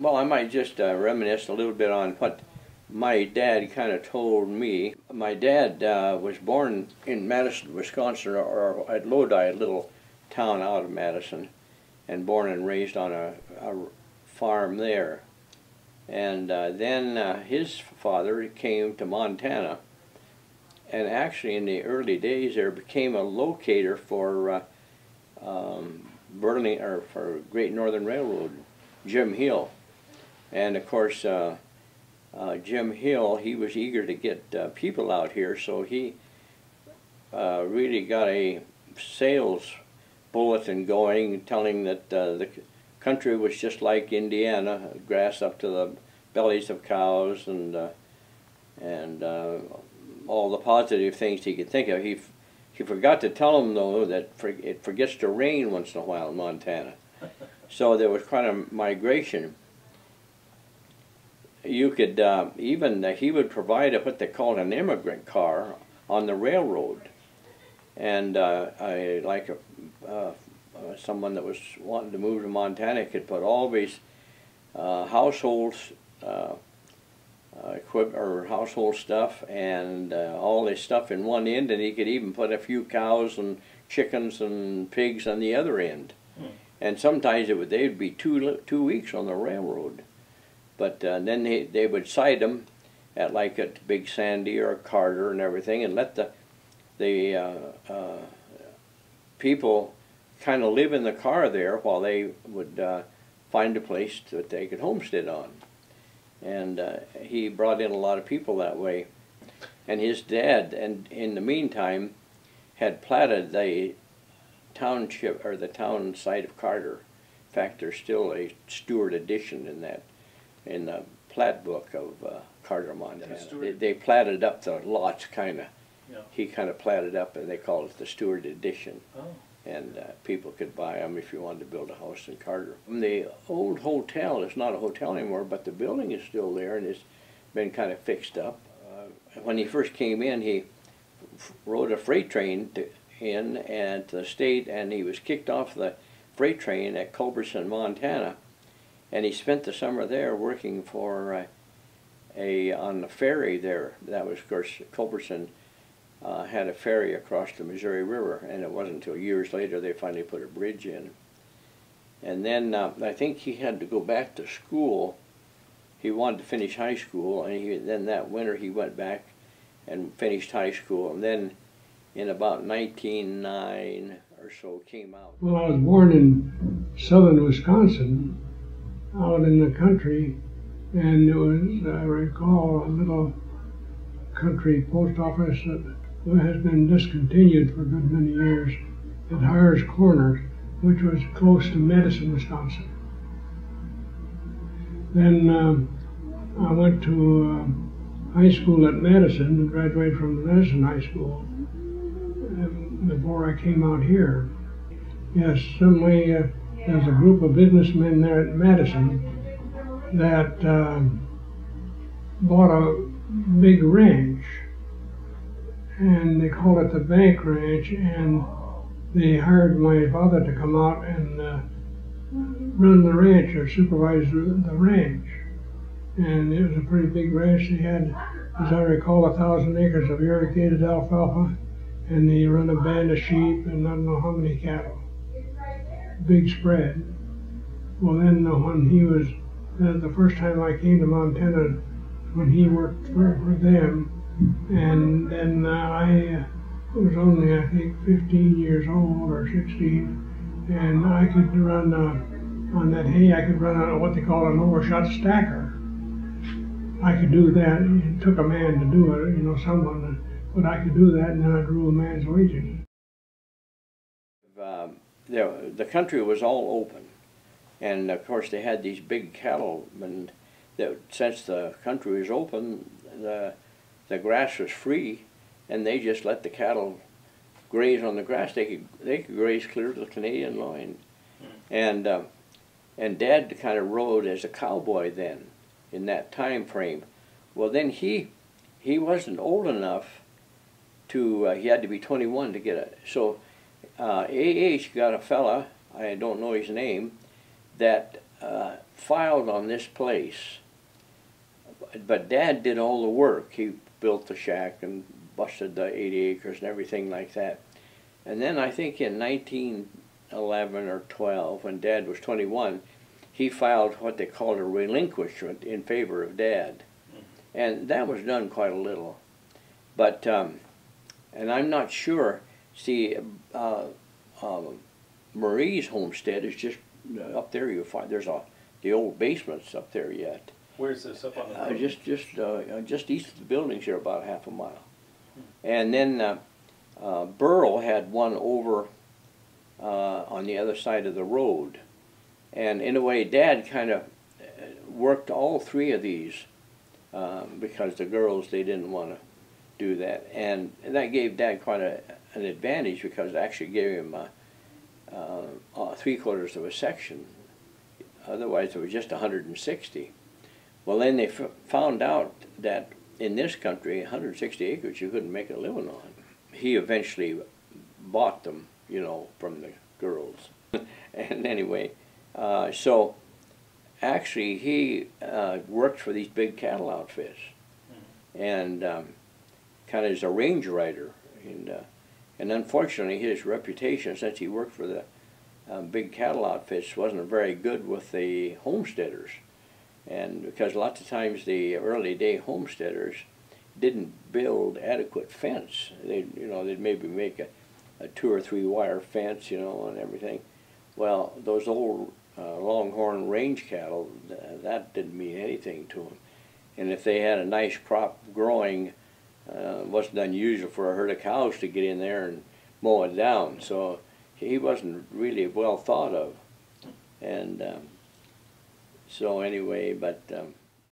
Well, I might just reminisce a little bit on what my dad kind of told me. My dad was born in Madison, Wisconsin, or at Lodi, a little town out of Madison, and born and raised on a farm there. And then his father came to Montana, and actually in the early days there became a locator for Burling, or for Great Northern Railroad, Jim Hill. And of course Jim Hill, he was eager to get people out here, so he really got a sales bulletin going telling that the country was just like Indiana, grass up to the bellies of cows, and all the positive things he could think of. He forgot to tell them, though, that it forgets to rain once in a while in Montana. So there was quite a migration. You could even, he would provide what they called an immigrant car on the railroad. And someone that was wanting to move to Montana could put all these household equipment or household stuff and all this stuff in one end, and he could even put a few cows and chickens and pigs on the other end. And sometimes they'd be two weeks on the railroad. But then they would side them at like at Big Sandy or Carter and everything, and let the people kind of live in the car there while they would find a place that they could homestead on. And he brought in a lot of people that way. And his dad, and in the meantime, had platted the township, or the town site of Carter. In fact, there's still a Stewart edition in the plat book of Carter, Montana. They platted up the lots, kind of. Yeah. He kind of platted up, and they called it the Stewart edition. Oh. And people could buy them if you wanted to build a house in Carter. The old hotel is not a hotel anymore, but the building is still there, and it's been kind of fixed up. When he first came in, he rode a freight train in and to the state, and he was kicked off the freight train at Culberson, Montana, and he spent the summer there working for on the ferry there. That was, of course, Culberson had a ferry across the Missouri River, and it wasn't until years later they finally put a bridge in. And then I think he had to go back to school. He wanted to finish high school, and then that winter he went back and finished high school, and then in about 1909 or so came out. Well, I was born in southern Wisconsin, out in the country, and it was, I recall, a little country post office that has been discontinued for a good many years at Hyers Corner, which was close to Madison, Wisconsin. Then I went to high school at Madison and graduated from Madison High School before I came out here. Yes, suddenly there's a group of businessmen there at Madison that bought a big ranch, and they called it the Bank Ranch, and they hired my father to come out and run the ranch or supervise the ranch. And it was a pretty big ranch. They had, as I recall, 1,000 acres of irrigated alfalfa, and they run a band of sheep and I don't know how many cattle. Big spread. Well, then when he was, the first time I came to Montana, when he worked for them, and then I was only, I think, 15 years old or 16, and I could run on that hay, I could run on what they call an overshot stacker. I could do that. It took a man to do it, someone, but I could do that, and then I drew a man's wages. The country was all open, and of course they had these big cattlemen that, since the country was open, the grass was free, and they just let the cattle graze on the grass. They could graze clear to the Canadian line, and Dad kind of rode as a cowboy then, in that time frame. Well, then he wasn't old enough to. He had to be 21 to get it. So A.H. got a fella, I don't know his name, that filed on this place, but Dad did all the work. He built the shack and busted the 80 acres and everything like that. And then I think in 1911 or 12, when Dad was 21, he filed what they called a relinquishment in favor of Dad. And that was done quite a little. But, and I'm not sure, see, Marie's homestead is just up there. You find there's the old basement's up there yet. Where's this, up on the road? Just east of the buildings here, about half a mile. And then Burl had one over on the other side of the road. And in a way, Dad kind of worked all three of these because the girls, they didn't want to do that. And that gave Dad quite an advantage, because it actually gave him 3/4 of a section. Otherwise, it was just 160. Well, then they found out that in this country, 160 acres you couldn't make a living on. He eventually bought them, you know, from the girls. And anyway, so actually he worked for these big cattle outfits, and kind of as a range rider. And unfortunately, his reputation, since he worked for the big cattle outfits, wasn't very good with the homesteaders. And because lots of times the early day homesteaders didn't build adequate fence. They'd maybe make a 2 or 3 wire fence, you know, and everything. Well, those old longhorn range cattle, that didn't mean anything to them. And if they had a nice crop growing, it wasn't unusual for a herd of cows to get in there and mow it down. So he wasn't really well thought of. And so anyway, but